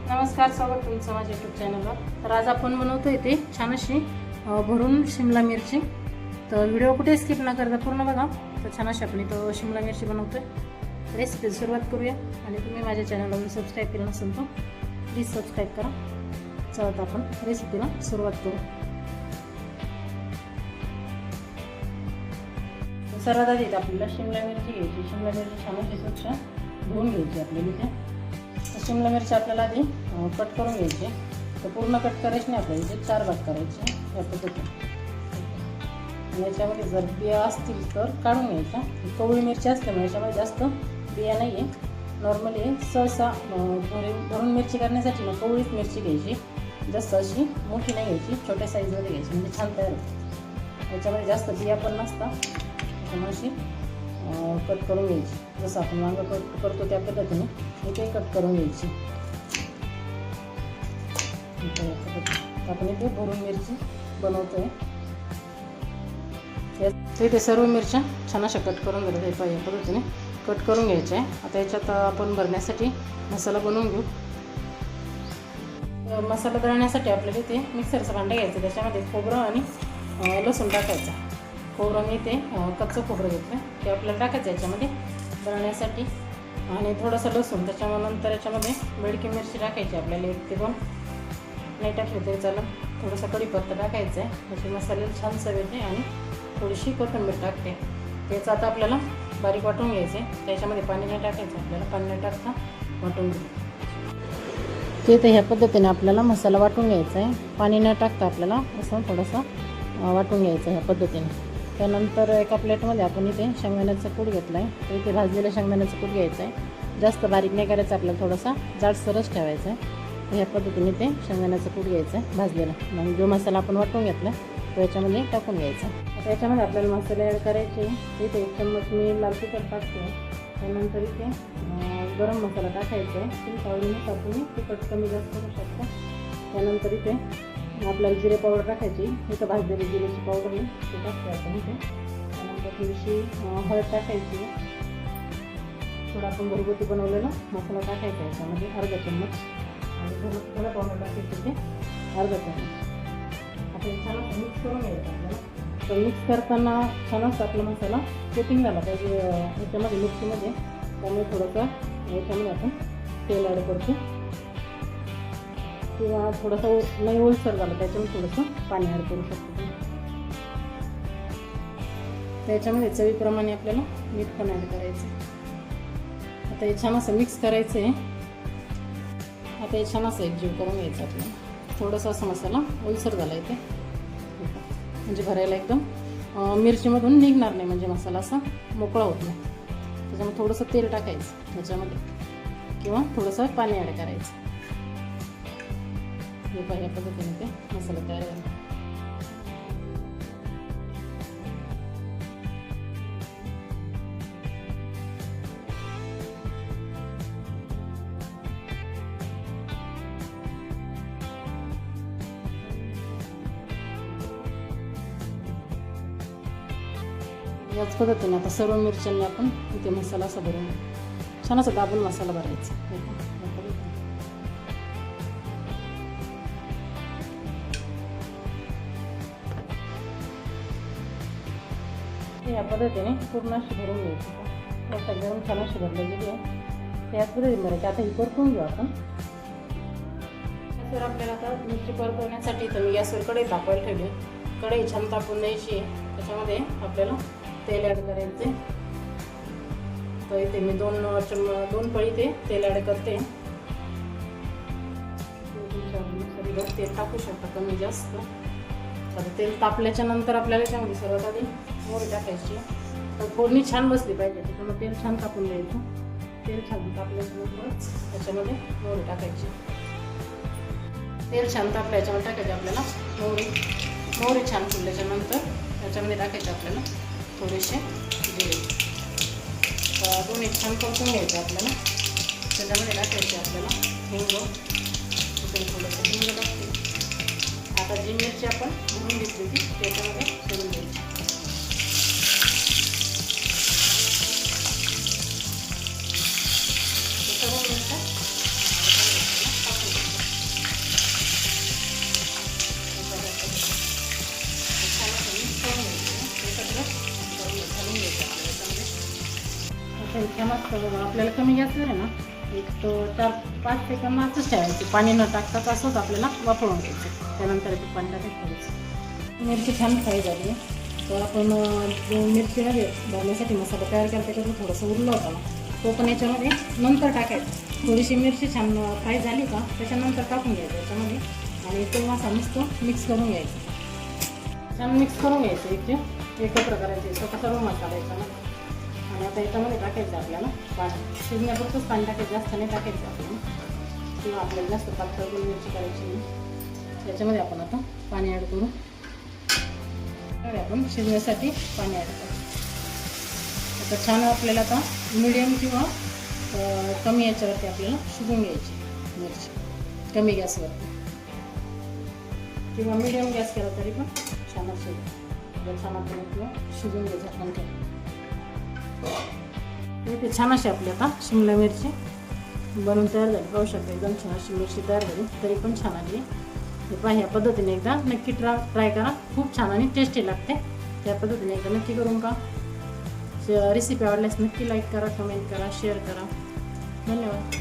नमस्कार, स्वागत तुमचं माझ्या यूट्यूब चॅनलवर। तर आज आपण बनवतोय ते छान अशी भरून शिमला मिरची। तर व्हिडिओ कुठे स्किप न करता पूर्ण बघा। तर छान अशी आपण तो शिमला मिरची बनवतोय। रेसिपी सुरुवात करूया। आणि तुम्ही माझ्या चॅनलला सबस्क्राइब केलं नसेल तर प्लीज सबस्क्राइब करा। चला आपण रेसिपीला सुरुवात करू। सर्वात आधी आपल्याला शिमला मिरची घ्यायची। शिमला मिरची छान अशी स्वच्छ धुवून घ्यायची आपल्याला। इथे शिमला मिरची आपल्याला आधी कट करून घ्यायची। तर पूर्ण कट करायची नाही, आपल्याला इथे 4 भाग करायचे या पद्धतीने। याच्यामध्ये जर बिया असतील तर काढून घ्यायच्या। कवळी मिरची असल्यामुळे याच्यामध्ये जास्त बिया नाही आहे। नॉर्मली सहसा भरून मिरची करण्यासाठी कवळीच मिरची घ्यायची। जास्त अशी मोठी नाही घ्यायची, छोट्या साईजमध्ये घ्यायची, म्हणजे छान तयार होते। याच्यामध्ये जास्त बिया पण नसतात, त्यामुळे अशी कट करून घ्यायची। जसं आपण वांग कट करतो त्या पद्धतीने इथे कट करून घ्यायची। आपण इथे भरून मिरची बनवतोय। इथे सर्व मिरच्या छान अशा कट करून झाल्या पाहिजे या पद्धतीने कट करून घ्यायच्या आहे। आता याच्यात आपण भरण्यासाठी मसाला बनवून घेऊ। मसाला दळण्यासाठी आपल्याला इथे मिक्सरचं भांडं घ्यायचं। त्याच्यामध्ये खोबरं आणि लसूण टाकायचं। खोबरं मी ते कच्चं खोबरं घेतलं ते आपल्याला टाकायचं याच्यामध्ये दळण्यासाठी। आणि थोडंसं लसूण, त्याच्यानंतर याच्यामध्ये बेडकी मिरची टाकायची आपल्याला 1 ते 2, नाही टाकली तरी चालेल। थोडंसं कढीपत्ता टाकायचं आहे, म्हणजे मसाल्याला छान चव येते। आणि थोडीशी कोथिंबीर टाकते। त्याचं आता आपल्याला बारीक वाटून घ्यायचं आहे। त्याच्यामध्ये पाणी नाही टाकायचं, आपल्याला पाणी नाही टाकता वाटून घ्यायचं ते। तर ह्या पद्धतीने आपल्याला मसाला वाटून घ्यायचा आहे। पाणी न टाकता आपल्याला असं थोडंसं वाटून घ्यायचं ह्या पद्धतीने। त्यानंतर एका प्लेटमध्ये आपण इथे शेंगदाण्याचं कूट घेतला आहे। तर इथे भाजलेलं शेंगदाण्याचं कूट घ्यायचं आहे। जास्त बारीक नाही करायचं, आपल्याला थोडासा जाडसरच ठेवायचा आहे। तर ह्या पद्धतीने ते शेंगदाण्याचं कूट घ्यायचं आहे भाजलेला। मग जो मसाला आपण वाटून घेतला तो याच्यामध्ये टाकून घ्यायचा। आता याच्यामध्ये आपल्याला मसाले ॲड करायचे। इथे 1 चम्मच मी लाल तिखट टाकते। त्यानंतर इथे गरम मसाला टाकायचा आहे। तुम्ही आवडीनुसार तुम्ही तिखट कमी जास्त करू शकता। त्यानंतर इथे आपल्याला जिरे पावडर टाकायची। इथं भाजलेली जिरेची पावडर आहे ते टाकते आपण इथे। त्यानंतर थोडीशी हळद टाकायची। थोडा आपण घरगुती बनवलेला मसाला टाकायचा आहे याच्यामध्ये अर्धा चम्मच। आणि थोडं पावडर टाकायचं ते अर्धा चम्मच। आपण छान मिक्स करून घ्यायचं आपल्याला। तर मिक्स करताना छान असं आपला मसाला कोटिंग झाला पाहिजे याच्यामध्ये मिरचीमध्ये। त्यामुळे थोडंसं याच्यामध्ये आपण तेल ॲड करतो, किंवा थोडंसं नाही ओलसर झालं त्याच्यामध्ये थोडंसं पाणी ॲड करू शकतो। त्याच्यामध्ये चवीप्रमाणे आपल्याला मीठ पण ॲड करायचं। आता हे छान असं मिक्स करायचं आहे। आता हे छान असं एकजीव करून घ्यायचं आपल्याला। थोडंसं असं मसाला ओलसर झाला इथे, म्हणजे भरायला एकदम मिरचीमधून निघणार नाही, म्हणजे मसाला असा मोकळा होत नाही। त्याच्यामुळे थोडंसं तेल टाकायचं ह्याच्यामध्ये, किंवा थोडंसं पाणी ॲड करायचं। हे पाहिजे पद्धतीने ते मसाला तयार झाला। याच पद्धतीने आता सर्व मिरच्यांनी आपण इथे मसाला असा भरून छान असं दाबून मसाला भरायचा। या पद्धतीने पूर्ण अशी भरून घ्यायची। गरम छान अशी भरली गेली आहे। त्याच पद्धतीने भरायची। आता ही परतून घेऊ आपण। गॅसवर आपल्याला आता मिरची परतवण्यासाठी तर मी गॅसवर कढई तापवायला ठेवली। कढई छान तापून द्यायची आहे। त्याच्यामध्ये आपल्याला तेल ॲड करायचे। तर इथे मी 2 पळी ते तेल ॲड करते। तेल टाकू शकता कमी जास्त। आता तेल तापल्याच्या नंतर आपल्याला त्यामध्ये सर्वात आधी मोहरी टाकायची। तर फोडणी छान बसली पाहिजे, त्याच्यामुळे तेल छान तापून द्यायचं। तेल छान तापल्याच्या नंतरच त्याच्यामध्ये मोहरी टाकायची। तेल छान तापलं याच्यामध्ये टाकायची आपल्याला मोहरी छान फुलल्याच्या नंतर त्याच्यामध्ये टाकायचे आपल्याला थोडेसे जिरे। दोन्ही छान परतून घ्यायचे आपल्याला। त्याच्यामध्ये टाकायचे आपल्याला हिंग, थोडंसं हिंग टाकते। आता जी मिरची आपण भरून घेतली ती त्याच्यामध्ये सोडून द्यायची। सर्व मिरच्या टाकून मस्त आपल्याला कमी गॅसवर आहे ना एक 4-5 सेकंद असंच ठेवायची, पाणी न टाकता असंच आपल्याला वापरून घ्यायचं. त्यानंतर ते पाणी टाकायचं. मिरची छान फ्राय झाली आहे. तर आपण जो मिरचीमध्ये भरण्यासाठी मसाला तयार केला त्याच्यातून थोडंसं उरलं होतं ना, तो पण याच्यामध्ये नंतर टाकायचं. थोडीशी मिरची छान फ्राय झाली का त्याच्यानंतर टाकून घ्यायचं याच्यामध्ये आणि तो मसाला मस्त मिक्स करून घ्यायचं. छान मिक्स करून घ्यायचं एकत्र करायचं स्वतः सर्व मसाला याच्यामध्ये. आणि आता याच्यामध्ये टाकायचं आपल्याला पाणी, शिजण्यापुरतंच पाणी टाकायचं, जास्त नाही टाकायचं आपल्याला, किंवा आपल्याला जास्त पातळ करून मिरची करायची नाही. याच्यामध्ये आपण आता पाणी ॲड करू. आपण शिजण्यासाठी पाणी ॲड करू. आता छान आपल्याला आता मिडियम किंवा कमी याच्यावरती आपल्याला शिजून घ्यायची मिरची, कमी गॅसवरती किंवा मिडियम गॅस केला तरी पण छान शिजेल. छान आपल्याला शिजून घ्यायचं आपण ते छान अशी आपली आता शिमला मिरची बनवून तयार झाली. पाहू शकता एकदम छान अशी मिरची तयार झाली, तरी पण छान आली. हे पहा, ह्या पद्धतीने एकदा नक्की ट्राय करा, खूप छान आणि टेस्टी लागते. त्या पद्धतीने एकदा नक्की करून का रेसिपी आवडल्यास नक्की लाईक करा, कमेंट करा, शेअर करा. धन्यवाद.